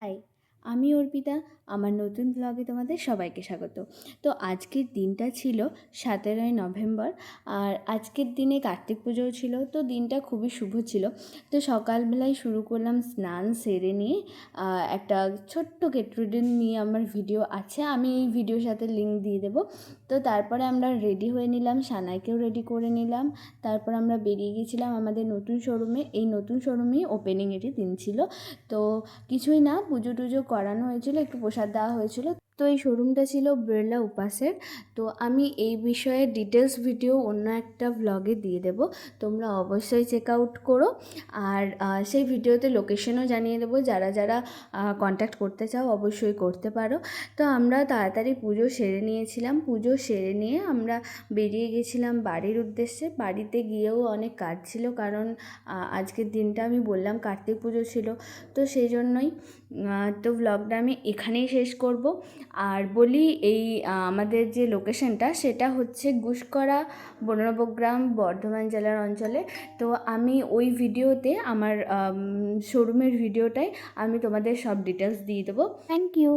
High, আমি অর্পিতা। আমার নতুন ব্লগে তোমাদের সবাইকে স্বাগত। তো আজকের দিনটা ছিল 17ই নভেম্বর, আর আজকের দিনে কার্তিক পুজোও ছিল। তো দিনটা খুবই শুভ ছিল। তো সকালবেলায় শুরু করলাম স্নান সেরে নিয়ে। একটা ছোট্ট গেট নিয়ে আমার ভিডিও আছে, আমি এই ভিডিওর সাথে লিঙ্ক দিয়ে দেবো। তো তারপরে আমরা রেডি হয়ে নিলাম, সানাইকেও রেডি করে নিলাম। তারপর আমরা বেরিয়ে গেছিলাম আমাদের নতুন শোরুমে। এই নতুন শোরুমেই ওপেনিংয়েরই দিন ছিল। তো কিছুই না, পুজো টুজো করানো হয়েছিল, একটু প্রসাদ দেওয়া হয়েছিল। তো এই শোরুমটা ছিল বিড়লা উপাসের। তো আমি এই বিষয়ে ডিটেলস ভিডিও অন্য একটা ভ্লগে দিয়ে দেবো, তোমরা অবশ্যই চেক আউট করো। আর সেই ভিডিওতে লোকেশনও জানিয়ে দেবো, যারা যারা কন্ট্যাক্ট করতে চাও অবশ্যই করতে পারো। তো আমরা তাড়াতাড়ি পুজো সেরে নিয়েছিলাম। পুজো সেরে নিয়ে আমরা বেরিয়ে গেছিলাম বাড়ির উদ্দেশ্যে। বাড়িতে গিয়েও অনেক কাজ ছিল, কারণ আজকের দিনটা আমি বললাম কার্তিক পুজো ছিল। তো সেই জন্যই তো ব্লগটা আমি এখানেই শেষ করব। আর বলি, এই আমাদের যে লোকেশনটা সেটা হচ্ছে গুসকরা, 15 গ্রাম, বর্ধমান জেলার অঞ্চলে। তো আমি ওই ভিডিওতে আমার শোরুমের ভিডিওটাই আমি তোমাদের সব ডিটেলস দিয়ে দেবো। Thank you.